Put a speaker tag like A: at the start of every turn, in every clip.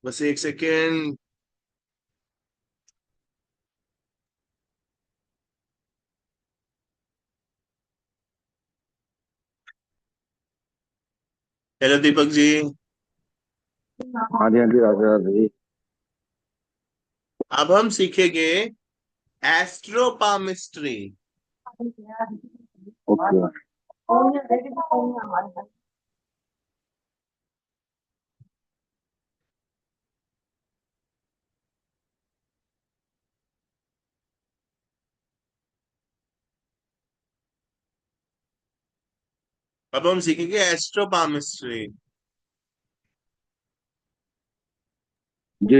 A: बस एक second. Hello Deepak ji.
B: हाँ जी, हाँ जी, राधे राधे।
A: अब हम सीखेंगे एस्ट्रोपामिस्ट्री।
B: ओके।
A: अब हम सीखेंगे एस्ट्रोपामिस्ट्री।
B: जी।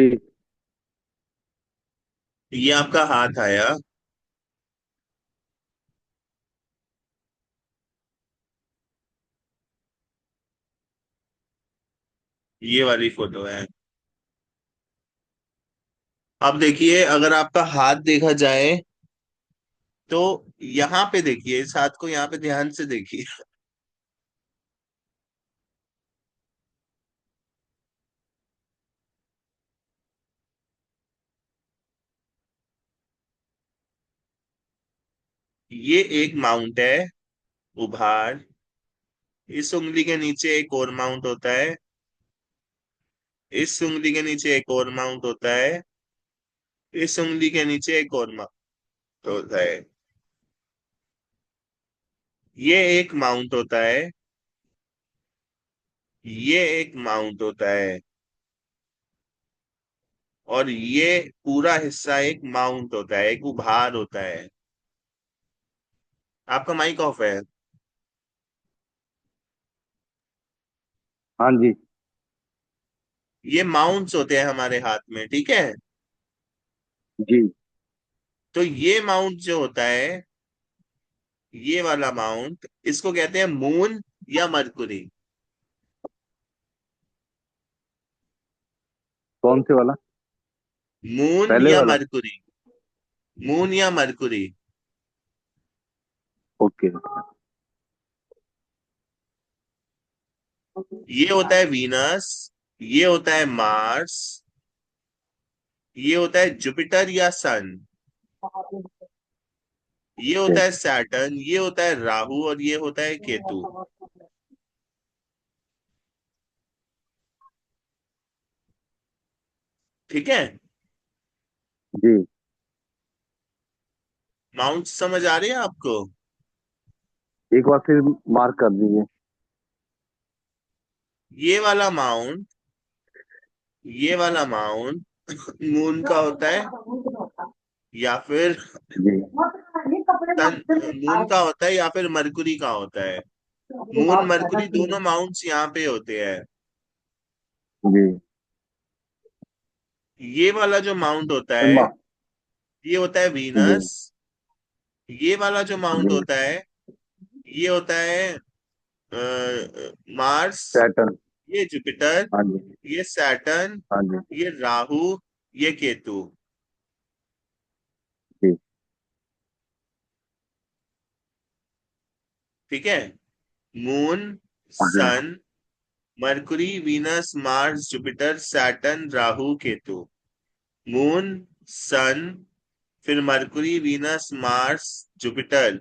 A: ये आपका हाथ आया। ये वाली फोटो है। अब देखिए, अगर आपका हाथ देखा जाए तो यहाँ पे देखिए, इस हाथ को यहाँ पे ध्यान से देखिए। ये एक माउंट है, उभार। इस उंगली के नीचे एक और माउंट होता है। इस उंगली के नीचे एक और माउंट होता है। इस उंगली के नीचे एक और माउंट होता है। ये एक माउंट होता है। ये एक माउंट होता है। और ये पूरा हिस्सा एक माउंट होता है, एक उभार होता है। आपका माइक ऑफ है।
B: हाँ जी।
A: ये माउंट्स होते हैं हमारे हाथ में, ठीक है।
B: जी।
A: तो ये माउंट जो होता है, ये वाला माउंट, इसको कहते हैं मून या मरकुरी।
B: कौन से वाला?
A: मून
B: पहले
A: या
B: वाला।
A: मरकुरी। मून या मरकुरी।
B: ओके।
A: ये होता है वीनस। ये होता है मार्स। ये होता है जुपिटर या सन। ये
B: ओके।
A: होता है सैटर्न। ये होता है राहु और ये होता है केतु। ठीक है।
B: जी।
A: माउंट समझ आ रहे हैं आपको?
B: एक बार फिर मार्क कर दीजिए।
A: ये वाला माउंट, ये वाला माउंट मून का होता है, या फिर
B: जी।
A: सन, मून का होता है या फिर मरकुरी का होता है। मून मरकुरी दोनों माउंट्स यहाँ पे होते हैं।
B: जी।
A: ये वाला जो माउंट होता
B: फिर
A: है, ये होता है
B: जी।
A: वीनस। ये वाला जो माउंट
B: जी।
A: होता है, ये होता है मार्स।
B: सैटर्न।
A: ये जुपिटर।
B: हाँ जी।
A: ये सैटर्न।
B: हाँ जी।
A: ये राहु। ये केतु।
B: जी।
A: ठीक है। मून,
B: हाँ।
A: Sun, Mercury, Venus, Mars, Jupiter, Saturn, Rahu, Ketu. Moon, sun, फिर Mercury, Venus, Mars, Jupiter,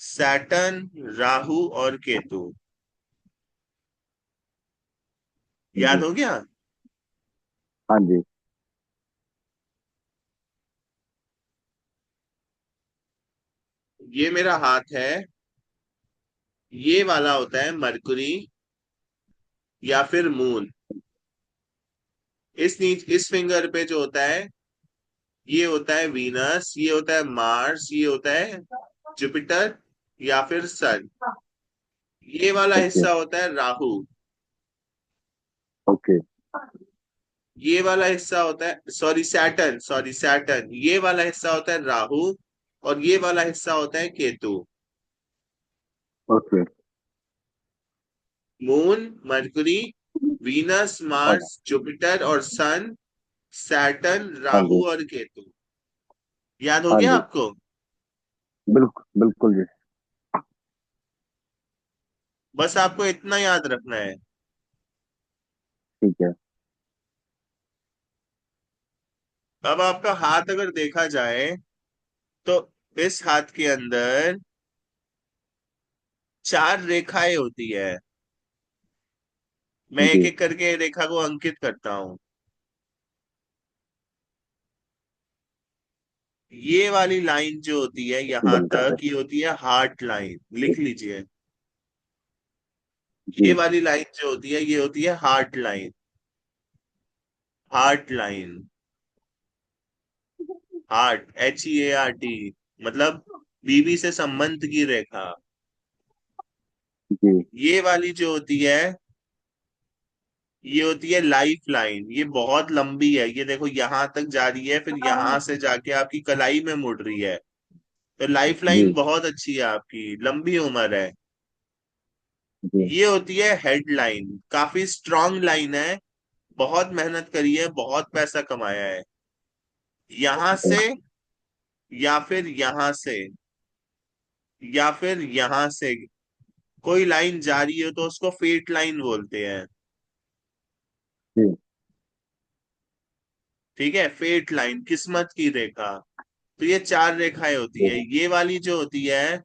A: Saturn, Rahu और केतु। याद
B: जी।
A: हो गया?
B: हाँ जी।
A: ये मेरा हाथ है। ये वाला होता है मरकुरी या फिर मून। इस फिंगर पे जो होता है, ये होता है वीनस, ये होता है मार्स, ये होता है जुपिटर या फिर सन। ये वाला
B: ओके।
A: हिस्सा होता है राहु।
B: ओके।
A: ये वाला हिस्सा होता है, सॉरी, सैटर्न, सॉरी सैटर्न। ये वाला हिस्सा होता है राहु और ये वाला हिस्सा होता है Ketu.
B: Okay.
A: Moon, Mercury, Venus,
B: हाँ।
A: मार्स, जुपिटर और सन, सैटर्न,
B: हाँ
A: राहु
B: जी।
A: और केतु। याद हो
B: हाँ
A: गया
B: जी।
A: आपको?
B: बिल्कुल बिल्कुल जी।
A: बस आपको इतना याद रखना है।
B: ठीक है।
A: अब आपका हाथ अगर देखा जाए तो इस हाथ के अंदर चार रेखाएं होती है। मैं एक
B: जी।
A: एक करके रेखा को अंकित करता हूं। ये वाली लाइन जो होती है यहां
B: बनता
A: तक,
B: है।
A: ये होती है हार्ट लाइन,
B: जी।
A: लिख लीजिए। ये
B: जी।
A: वाली लाइन जो होती है ये होती है heart line. Heart line, heart, HEART, मतलब बीवी से संबंध की रेखा।
B: जी।
A: ये वाली जो होती है ये होती है लाइफ लाइन। ये बहुत लंबी है, ये देखो यहां तक जा रही है, फिर यहां से जाके आपकी कलाई में मुड़ रही है। तो लाइफ लाइन
B: जी।
A: बहुत अच्छी है आपकी, लंबी उम्र है।
B: जी।
A: ये होती है हेड लाइन, काफी स्ट्रांग लाइन है। बहुत मेहनत करी है, बहुत पैसा कमाया है। यहां से, या फिर यहां से, या फिर यहां से कोई लाइन जा रही है तो उसको फेट लाइन बोलते हैं।
B: जी।
A: ठीक है, फेट लाइन, किस्मत की रेखा। तो ये चार रेखाएं होती है। ये वाली जो होती है,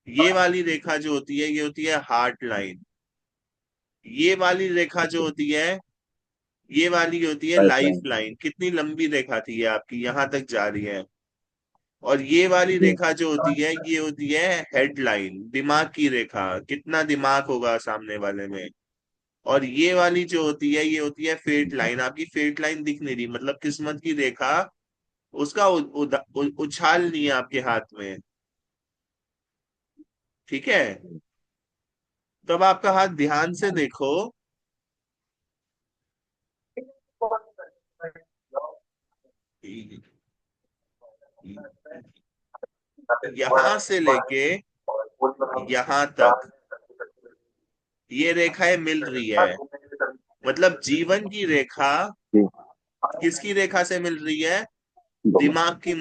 A: ये वाली रेखा जो होती है ये होती है हार्ट लाइन। ये वाली रेखा जो होती है ये वाली होती है लाइफ
B: पाइपलाइन।
A: लाइन। कितनी लंबी रेखा थी ये आपकी, यहां तक जा रही है। और ये वाली
B: जी।
A: रेखा जो होती है ये होती है हेड लाइन, दिमाग की रेखा, कितना दिमाग होगा सामने वाले में। और ये वाली जो होती है ये होती है फेट लाइन। आपकी फेट लाइन दिख नहीं रही, मतलब किस्मत की रेखा, उसका उछाल नहीं है आपके हाथ में। ठीक है, तो अब आपका हाथ ध्यान से देखो। यहां से लेके यहां तक ये रेखाएं मिल रही है, मतलब जीवन की रेखा
B: जी।
A: किसकी रेखा से मिल रही है?
B: जी।
A: दिमाग की,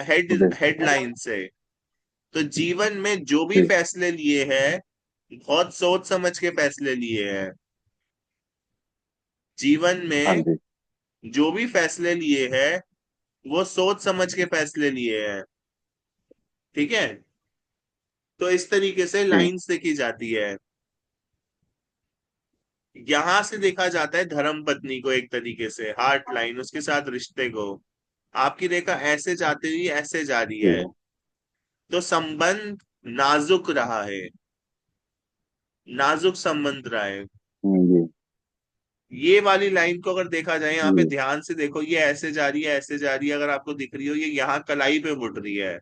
A: हेड, हेडलाइन से। तो जीवन में जो भी
B: जी।
A: फैसले लिए हैं बहुत सोच समझ के फैसले लिए हैं। जीवन
B: हाँ
A: में
B: जी।
A: जो भी फैसले लिए हैं वो सोच समझ के फैसले लिए हैं। ठीक है, तो इस तरीके से
B: जी।
A: लाइंस देखी जाती है। यहां से देखा जाता है धर्म पत्नी को, एक तरीके से हार्ट लाइन, उसके साथ रिश्ते को। आपकी रेखा ऐसे जाती हुई ऐसे जा रही
B: जी।
A: है, तो संबंध नाजुक रहा है, नाजुक संबंध रहा है।
B: जी।
A: ये वाली लाइन को अगर देखा जाए, यहाँ पे
B: जी।
A: ध्यान से देखो, ये ऐसे जा रही है ऐसे जा रही है, अगर आपको दिख रही हो ये यहाँ कलाई पे मुड़ रही है।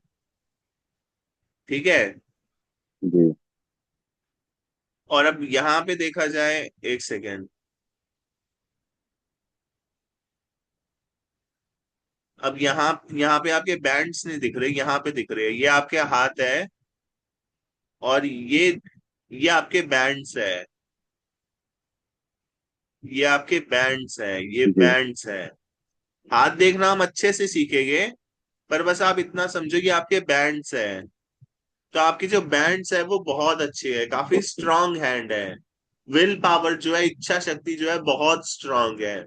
A: ठीक है,
B: जी।
A: और अब यहाँ पे देखा जाए, एक सेकेंड, अब यहाँ यहाँ पे आपके बैंड्स नहीं दिख रहे, यहाँ पे दिख रहे हैं, ये आपके हाथ है। और ये आपके बैंड्स है, ये आपके बैंड्स है, ये
B: जी।
A: बैंड्स है। हाथ देखना हम अच्छे से सीखेंगे, पर बस आप इतना समझो कि आपके बैंड्स है। तो आपकी जो बैंड्स है वो बहुत अच्छी है, काफी
B: ओके।
A: स्ट्रांग हैंड है। विल पावर जो है, इच्छा शक्ति जो है बहुत स्ट्रांग है।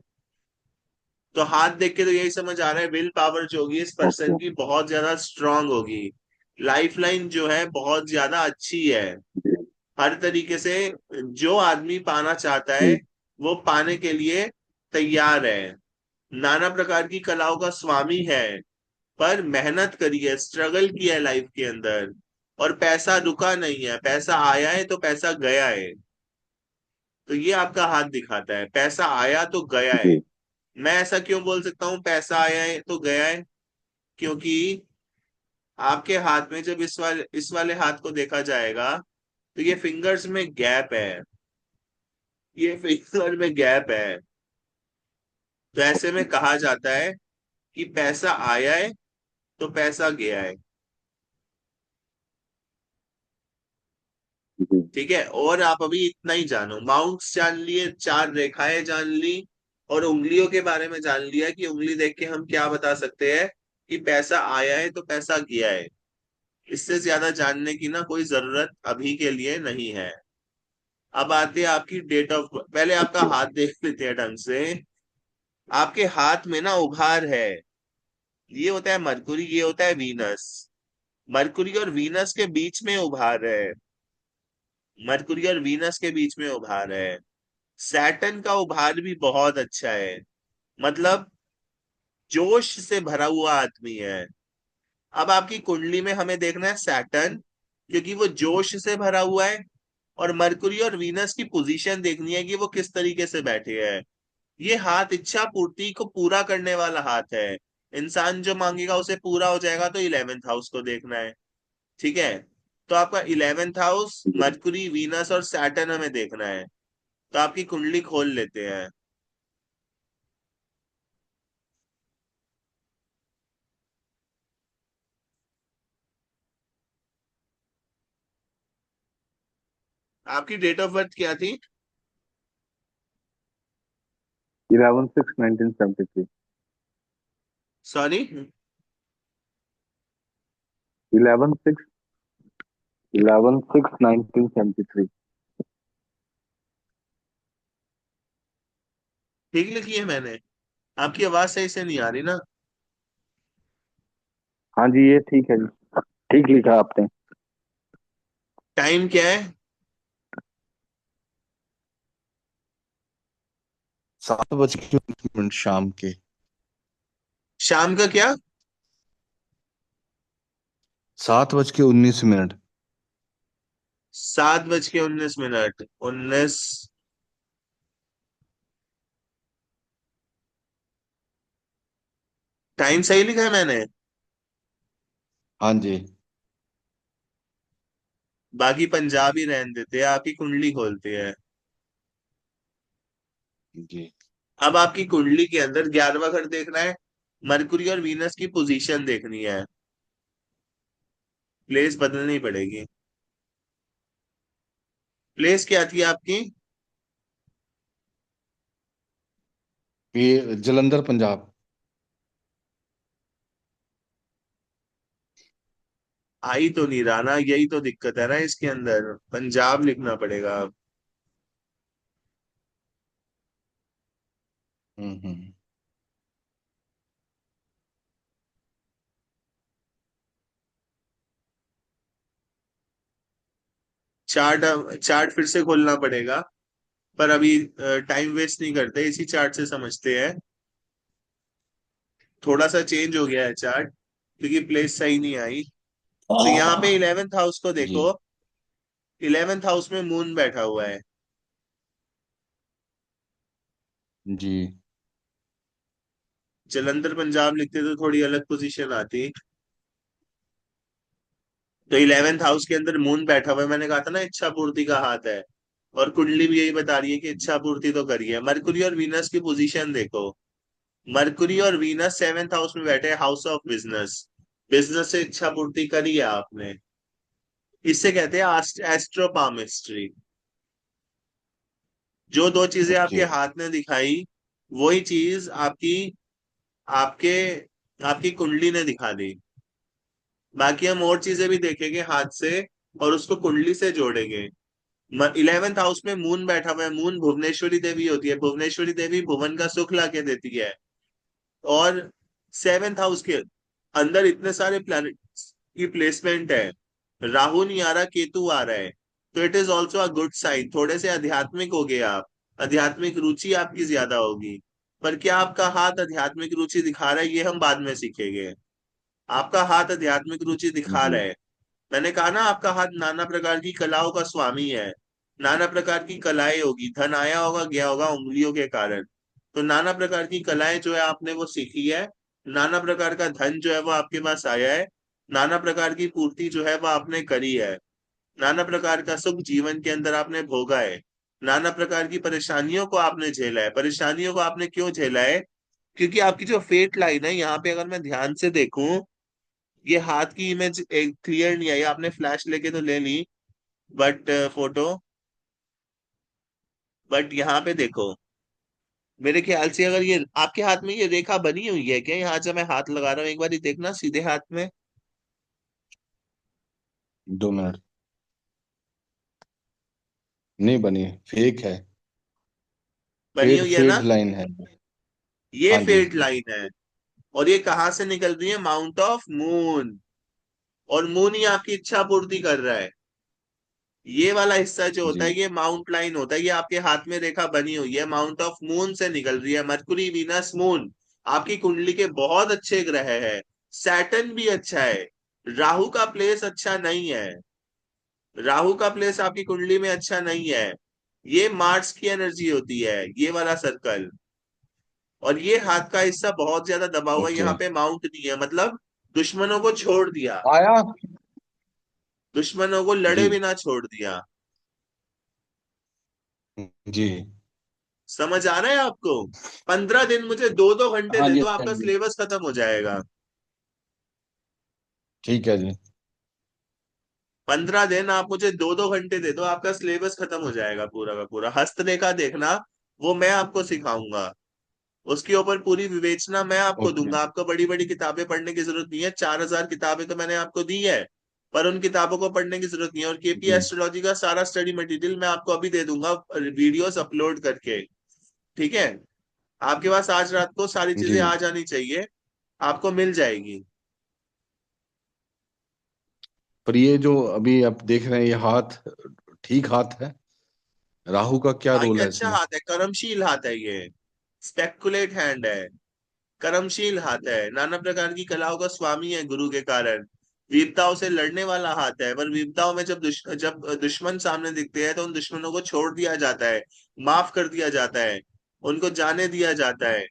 A: तो हाथ देख के तो यही समझ आ रहा है विल पावर जो होगी इस पर्सन
B: ओके।
A: की बहुत ज्यादा स्ट्रांग होगी। लाइफ लाइन जो है बहुत ज्यादा अच्छी है।
B: जी।
A: हर तरीके से जो आदमी पाना चाहता है
B: जी।
A: वो पाने के लिए तैयार है। नाना प्रकार की कलाओं का स्वामी है, पर मेहनत करी है, स्ट्रगल किया है लाइफ के अंदर। और पैसा रुका नहीं है, पैसा आया है तो पैसा गया है। तो ये आपका हाथ दिखाता है, पैसा आया तो गया है।
B: जी।
A: मैं ऐसा क्यों बोल सकता हूँ पैसा आया है तो गया है? क्योंकि आपके हाथ में जब इस वाले हाथ को देखा जाएगा तो ये फिंगर्स में गैप है, ये फिंगर में गैप है। तो ऐसे में कहा जाता है कि पैसा आया है तो पैसा गया है।
B: जी।
A: ठीक है, और आप अभी इतना ही जानो, माउंट्स जान लिए, चार रेखाएं जान ली, और उंगलियों के बारे में जान लिया कि उंगली देख के हम क्या बता सकते हैं कि पैसा आया है तो पैसा गया है। इससे ज्यादा जानने की ना कोई जरूरत अभी के लिए नहीं है। अब आती है आपकी डेट ऑफ, पहले आपका
B: ओके।
A: हाथ देख लेते हैं ढंग से। आपके हाथ में ना उभार है। ये होता है मरकुरी, ये होता है वीनस। मरकुरी और वीनस के बीच में उभार है। मरकुरी और वीनस के बीच में उभार है। सैटर्न का उभार भी बहुत अच्छा है। मतलब जोश से भरा हुआ आदमी है। अब आपकी कुंडली में हमें देखना है सैटर्न, क्योंकि वो जोश से भरा हुआ है। और मरकुरी और वीनस की पोजीशन देखनी है कि वो किस तरीके से बैठे हैं। ये हाथ इच्छा पूर्ति को पूरा करने वाला हाथ है। इंसान जो मांगेगा उसे पूरा हो जाएगा, तो 11th हाउस को देखना है। ठीक है। तो आपका 11th हाउस,
B: जी।
A: मरकुरी, वीनस और सैटर्न हमें देखना है। तो आपकी कुंडली खोल लेते हैं। आपकी डेट ऑफ बर्थ क्या थी?
B: 11/6/1973।
A: सॉरी।
B: 11/6/1973।
A: ठीक लिखी है मैंने? आपकी आवाज सही से नहीं आ रही ना।
B: हाँ जी, ये ठीक है जी। ठीक लिखा आपने।
A: टाइम क्या है?
C: 7:19 शाम के।
A: शाम का क्या?
C: 7:19।
A: 7:19। 19। टाइम सही लिखा है मैंने?
C: हाँ जी।
A: बाकी पंजाब ही रहने देते हैं, आपकी कुंडली खोलते हैं।
C: जी।
A: अब आपकी कुंडली के अंदर 11वां घर देखना है। मरकुरी और वीनस की पोजीशन देखनी है। प्लेस बदलनी पड़ेगी। प्लेस क्या थी आपकी?
C: ये जलंधर पंजाब।
A: आई तो नहीं रहा ना, यही तो दिक्कत है ना, इसके अंदर पंजाब लिखना पड़ेगा।
C: हम्म।
A: चार्ट चार्ट फिर से खोलना पड़ेगा। पर अभी टाइम वेस्ट नहीं करते, इसी चार्ट से समझते हैं। थोड़ा सा चेंज हो गया है चार्ट, क्योंकि प्लेस सही नहीं आई। तो यहाँ पे 11th हाउस को
C: जी।
A: देखो। 11th हाउस में मून बैठा हुआ है।
C: जी।
A: जलंधर पंजाब लिखते तो थोड़ी अलग पोजीशन आती। तो 11th हाउस के अंदर मून बैठा हुआ है, मैंने कहा था ना इच्छा पूर्ति का हाथ है। और कुंडली भी यही बता रही है कि इच्छा पूर्ति तो करिए। मरकुरी और वीनस की पोजीशन देखो। मरकुरी और वीनस 7th हाउस में बैठे, हाउस ऑफ बिजनेस। बिजनेस से इच्छा पूर्ति करी है आपने। इससे कहते हैं एस्ट्रोपामिस्ट्री। जो दो चीजें
C: ओके।
A: आपके हाथ ने दिखाई, वही चीज आपकी आपके आपकी कुंडली ने दिखा दी। बाकी हम और चीजें भी देखेंगे हाथ से, और उसको कुंडली से जोड़ेंगे। 11th हाउस में मून बैठा हुआ है। मून भुवनेश्वरी देवी होती है। भुवनेश्वरी देवी भुवन का सुख ला के देती है। और 7th हाउस के अंदर इतने सारे प्लैनेट की प्लेसमेंट है। राहु नहीं आ रहा, केतु आ रहा है। तो it is also a good sign. थोड़े से आध्यात्मिक हो गए आप। आध्यात्मिक रुचि आपकी ज्यादा होगी। पर क्या आपका हाथ आध्यात्मिक रुचि दिखा रहा है, ये हम बाद में सीखेंगे। आपका हाथ आध्यात्मिक रुचि दिखा
C: जी।
A: रहा है। मैंने कहा ना, आपका हाथ नाना प्रकार की कलाओं का स्वामी है। नाना प्रकार की कलाएं होगी, धन आया होगा गया होगा उंगलियों के कारण। तो नाना प्रकार की कलाएं जो है आपने वो सीखी है। नाना प्रकार का धन जो है वो आपके पास आया है। नाना प्रकार की पूर्ति जो है वो आपने करी है। नाना प्रकार का सुख जीवन के अंदर आपने भोगा है। नाना प्रकार की परेशानियों को आपने झेला है। परेशानियों को आपने क्यों झेला है? क्योंकि आपकी जो फेट लाइन है यहाँ पे, अगर मैं ध्यान से देखूं, ये हाथ की इमेज एक क्लियर नहीं आई। आपने फ्लैश लेके तो ले ली, बट फोटो, बट यहाँ पे देखो। मेरे ख्याल से अगर ये आपके हाथ में ये रेखा बनी हुई है क्या, यहाँ जब मैं हाथ लगा रहा हूँ एक बार ये देखना सीधे हाथ में।
C: 2 मिनट। नहीं बनी, फेक है।
A: बनी
C: फेड
A: हुई है ना?
C: फेड लाइन है।
A: ये
C: हाँ जी।
A: फेट लाइन है। और ये कहाँ से निकल रही है? Mount of moon. और मून ही आपकी इच्छा पूर्ति कर रहा है। ये वाला हिस्सा जो होता
C: जी
A: है ये माउंट लाइन होता है, ये आपके हाथ में रेखा बनी हुई है, माउंट ऑफ मून से निकल रही है। मरकुरी, वीनस, मून आपकी कुंडली के बहुत अच्छे ग्रह है। सैटर्न भी अच्छा है। राहु का प्लेस अच्छा नहीं है। राहु का प्लेस आपकी कुंडली में अच्छा नहीं है। ये मार्स की एनर्जी होती है, ये वाला सर्कल। और ये हाथ का हिस्सा बहुत ज्यादा दबा हुआ है,
C: ओके।
A: यहाँ पे माउंट नहीं है, मतलब दुश्मनों को छोड़ दिया।
C: आया।
A: दुश्मनों को लड़े
C: जी
A: बिना छोड़ दिया।
C: जी।
A: समझ आ रहा है आपको? 15 दिन मुझे 2-2 घंटे
C: हाँ
A: दे
C: जी,
A: दो,
C: हाँ
A: आपका
C: जी।
A: सिलेबस खत्म हो जाएगा।
C: ठीक है जी।
A: 15 दिन आप मुझे 2-2 घंटे दे दो, आपका सिलेबस खत्म हो जाएगा पूरा का पूरा। हस्तरेखा देखना, वो मैं आपको सिखाऊंगा। उसके ऊपर पूरी विवेचना मैं आपको
C: ओके।
A: दूंगा। आपको बड़ी बड़ी किताबें पढ़ने की जरूरत नहीं है, 4,000 किताबें तो मैंने आपको दी है। पर उन किताबों को पढ़ने की जरूरत नहीं है। और केपी
C: जी
A: एस्ट्रोलॉजी का सारा स्टडी मटेरियल मैं आपको अभी दे दूंगा, वीडियोस अपलोड करके। ठीक है? आपके पास आज रात को सारी
C: जी।
A: चीजें आ जानी चाहिए, आपको मिल जाएगी।
C: पर ये जो अभी आप देख रहे हैं ये हाथ ठीक हाथ है? राहु का क्या
A: हाँ,
C: रोल
A: ये
C: है
A: अच्छा
C: इसमें?
A: हाथ है, कर्मशील हाथ है ये। स्पेकुलेट हैंड है। कर्मशील हाथ है, नाना प्रकार की कलाओं का स्वामी है गुरु के कारण। वीरताओं से लड़ने वाला हाथ है, पर वीरताओं में जब दुश्मन सामने दिखते हैं तो उन दुश्मनों को छोड़ दिया जाता है, माफ कर दिया जाता है, उनको जाने दिया जाता है।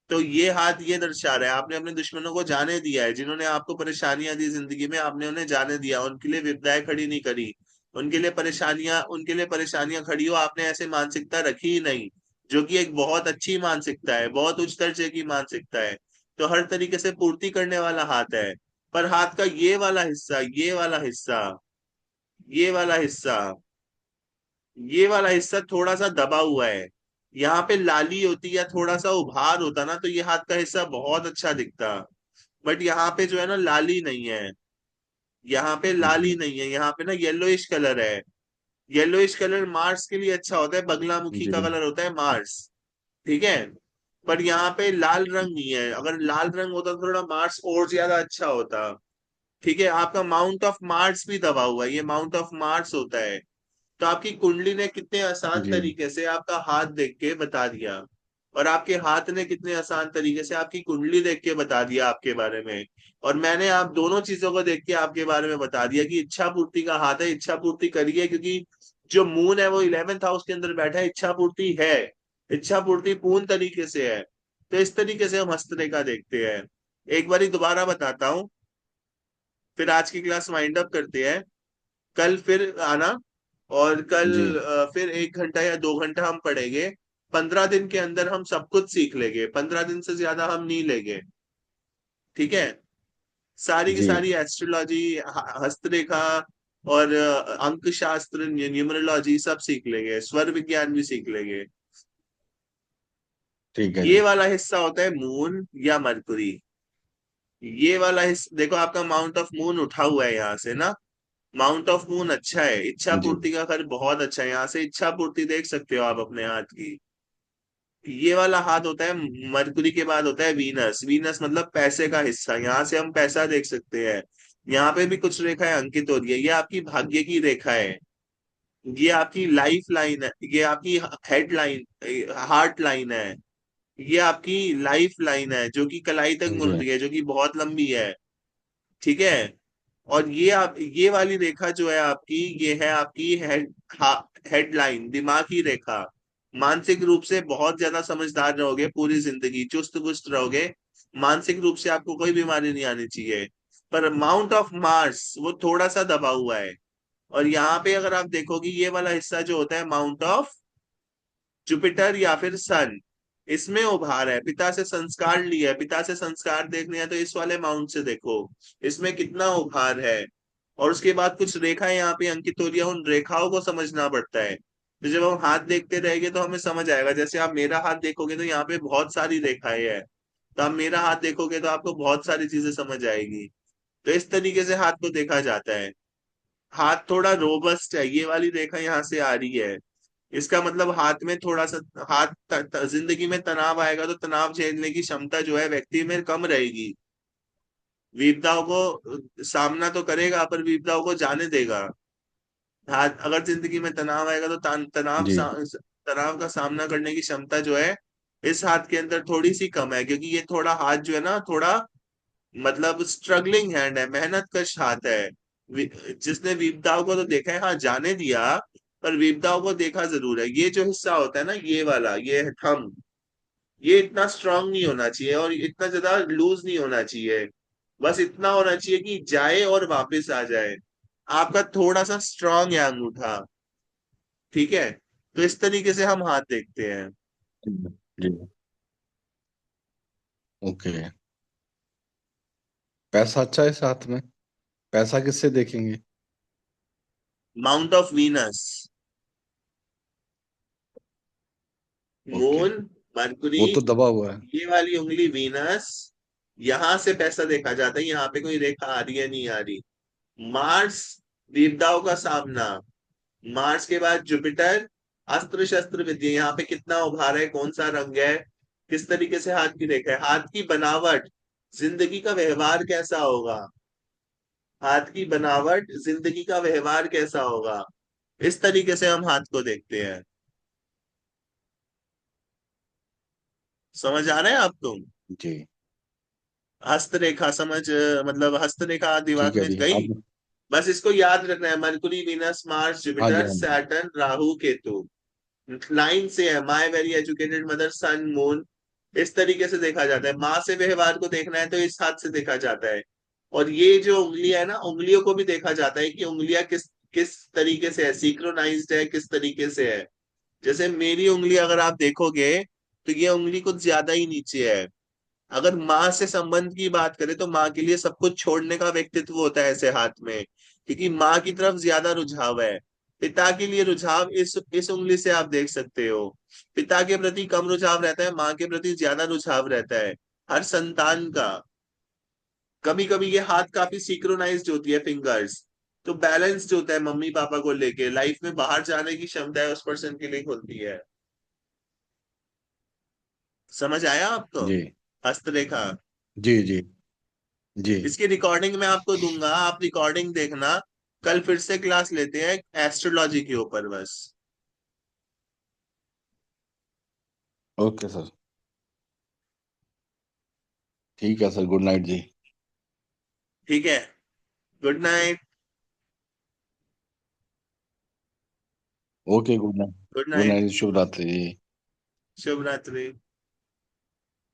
A: तो ये हाथ ये दर्शा रहा है, आपने अपने दुश्मनों को जाने दिया है। जिन्होंने आपको परेशानियां दी जिंदगी में, आपने उन्हें जाने दिया, उनके लिए विपदाएं खड़ी नहीं करी। उनके लिए परेशानियां खड़ी हो, आपने ऐसे मानसिकता रखी ही नहीं। जो कि एक बहुत अच्छी मानसिकता है, बहुत उच्च दर्जे की मानसिकता है। तो हर तरीके से पूर्ति करने वाला हाथ है। पर हाथ का ये वाला हिस्सा ये वाला हिस्सा थोड़ा सा दबा हुआ है। यहाँ पे लाली होती या थोड़ा सा उभार होता ना, तो ये हाथ का हिस्सा बहुत अच्छा दिखता। बट यहाँ पे जो है ना, लाली नहीं है। यहाँ पे लाली
C: जी
A: नहीं है, यहाँ पे ना येलोइश कलर है। येलोइश कलर मार्स के लिए अच्छा होता है, बगलामुखी
C: जी।
A: का कलर होता है मार्स। ठीक है? पर यहाँ पे लाल रंग नहीं है, अगर लाल रंग होता तो थोड़ा मार्स और ज्यादा अच्छा होता। ठीक है? आपका माउंट ऑफ मार्स भी दबा हुआ है, ये माउंट ऑफ मार्स होता है। तो आपकी कुंडली ने कितने आसान
C: जी
A: तरीके से आपका हाथ देख के बता दिया, और आपके हाथ ने कितने आसान तरीके से आपकी कुंडली देख के बता दिया आपके बारे में। और मैंने आप दोनों चीजों को देख के आपके बारे में बता दिया कि इच्छा पूर्ति का हाथ है, इच्छा पूर्ति करिए, क्योंकि जो मून है वो 11th हाउस के अंदर बैठा है, इच्छा पूर्ति है। इच्छा पूर्ति पूर्ण तरीके से है। तो इस तरीके से हम हस्तरेखा देखते हैं। एक बारी दोबारा बताता हूँ, फिर आज की क्लास वाइंड अप करते हैं। कल फिर आना, और
C: जी।
A: कल फिर 1 घंटा या 2 घंटा हम पढ़ेंगे। 15 दिन के अंदर हम सब कुछ सीख लेंगे, 15 दिन से ज्यादा हम नहीं लेंगे। ठीक है? सारी की
C: जी
A: सारी एस्ट्रोलॉजी, हस्तरेखा, और अंक शास्त्र, न्यूमरोलॉजी सब सीख लेंगे, स्वर विज्ञान भी सीख लेंगे।
C: ठीक है
A: ये
C: जी।
A: वाला हिस्सा होता है मून या मरकुरी। ये वाला हिस्सा देखो, आपका माउंट ऑफ मून उठा हुआ है यहाँ से ना। माउंट ऑफ मून अच्छा है, इच्छा
C: जी
A: पूर्ति का घर बहुत अच्छा है, यहाँ से इच्छा पूर्ति देख सकते हो आप अपने हाथ की। ये वाला हाथ होता है मरकुरी के बाद होता है वीनस। वीनस मतलब पैसे का हिस्सा, यहाँ से हम पैसा देख सकते हैं। यहाँ पे भी कुछ रेखाएं अंकित हो रही है, ये आपकी भाग्य की रेखा है। ये आपकी लाइफ लाइन है, ये आपकी हेड लाइन, हार्ट लाइन है। ये आपकी लाइफ लाइन है जो कि कलाई तक मुड़
C: जी।
A: रही है, जो कि बहुत लंबी है। ठीक है? और ये वाली रेखा जो है आपकी, ये है आपकी हेडलाइन, दिमाग की रेखा। मानसिक रूप से बहुत ज्यादा समझदार रहोगे, पूरी जिंदगी चुस्त पुस्त रहोगे। मानसिक रूप से आपको कोई बीमारी नहीं आनी चाहिए। पर माउंट ऑफ मार्स वो थोड़ा सा दबा हुआ है। और यहाँ पे अगर आप देखोगे, ये वाला हिस्सा जो होता है माउंट ऑफ जुपिटर या फिर सन, इसमें उभार है। पिता से संस्कार लिया है, पिता से संस्कार देखने हैं तो इस वाले माउंट से देखो, इसमें कितना उभार है। और उसके बाद कुछ रेखाएं यहाँ पे अंकित हो रही है, उन रेखाओं को समझना पड़ता है। तो जब हम हाथ देखते रहेंगे तो हमें समझ आएगा। जैसे आप मेरा हाथ देखोगे तो यहाँ पे बहुत सारी रेखाएं हैं, तो आप मेरा हाथ देखोगे तो आपको बहुत सारी चीजें समझ आएगी। तो इस तरीके से हाथ को देखा जाता है। हाथ थोड़ा रोबस्ट है, ये वाली रेखा यहाँ से आ रही है। इसका मतलब हाथ में थोड़ा सा जिंदगी में तनाव आएगा तो तनाव झेलने की क्षमता जो है व्यक्ति में कम रहेगी। विपदाओं को सामना तो करेगा पर विपदाओं को जाने देगा। हाथ अगर जिंदगी में तनाव आएगा तो
C: जी
A: तनाव का सामना करने की क्षमता जो है इस हाथ के अंदर थोड़ी सी कम है, क्योंकि ये थोड़ा हाथ जो है ना थोड़ा मतलब स्ट्रगलिंग हैंड है, मेहनत कश हाथ है। जिसने विपदाओं को तो देखा है, हाँ जाने दिया, पर विपदाओं को देखा जरूर है। ये जो हिस्सा होता है ना, ये वाला, ये थंब, ये इतना स्ट्रांग नहीं होना चाहिए और इतना ज्यादा लूज नहीं होना चाहिए। बस इतना होना चाहिए कि जाए और वापस आ जाए। आपका थोड़ा सा स्ट्रांग है अंगूठा। ठीक है, तो इस तरीके से हम हाथ देखते हैं।
C: जी ओके। पैसा अच्छा है इस हाथ में? पैसा किससे देखेंगे?
A: Mount of Venus,
C: okay,
A: moon, Mercury,
C: वो तो दबा हुआ है।
A: ये वाली उंगली वीनस, यहां से पैसा देखा जाता है। यहाँ पे कोई रेखा आ रही है नहीं आ रही। मार्स, विपदाओं का सामना। मार्स के बाद जुपिटर, अस्त्र शस्त्र विद्या। यहाँ पे कितना उभार है, कौन सा रंग है, किस तरीके से हाथ की रेखा है, हाथ की बनावट, जिंदगी का व्यवहार कैसा होगा। हाथ की बनावट, जिंदगी का व्यवहार कैसा होगा, इस तरीके से हम हाथ को देखते हैं। समझ आ रहा है आपको?
C: जी
A: हस्तरेखा समझ, मतलब हस्तरेखा दिमाग
C: ठीक है
A: में
C: जी।
A: गई।
C: अब
A: बस इसको याद रखना है, मरकुरी, वीनस, मार्स,
C: हाँ जी
A: जुपिटर,
C: हाँ जी।
A: सैटर्न, राहु, केतु। लाइन से है, my very educated mother, sun, moon. इस तरीके से देखा जाता है। माँ से व्यवहार को देखना है तो इस हाथ से देखा जाता है। और ये जो उंगलियां है ना, उंगलियों को भी देखा जाता है कि उंगलियां किस किस तरीके से है, सिंक्रोनाइज्ड है, किस तरीके से है। जैसे मेरी उंगली अगर आप देखोगे तो ये उंगली कुछ ज्यादा ही नीचे है। अगर माँ से संबंध की बात करें तो माँ के लिए सब कुछ छोड़ने का व्यक्तित्व होता है ऐसे हाथ में, क्योंकि माँ की तरफ ज्यादा रुझाव है। पिता के लिए रुझाव इस उंगली से आप देख सकते हो। पिता के प्रति कम रुझाव रहता है, माँ के प्रति ज्यादा रुझाव रहता है हर संतान का। कभी कभी ये हाथ काफी सिंक्रोनाइज्ड होती है, फिंगर्स, तो बैलेंस्ड होता है मम्मी पापा को लेके, लाइफ में बाहर जाने की क्षमता है उस पर्सन के लिए होती है। समझ आया आपको?
C: जी
A: हस्तरेखा।
C: जी जी जी।
A: इसकी रिकॉर्डिंग मैं आपको दूंगा, आप रिकॉर्डिंग देखना। कल फिर से क्लास लेते हैं एस्ट्रोलॉजी के ऊपर बस।
C: Okay sir. ठीक है सर, गुड नाइट जी।
A: ठीक है, good night.
C: Okay good night.
A: Good
C: good
A: night.
C: Night, शुभ रात्रि जी।
A: शुभ रात्रि।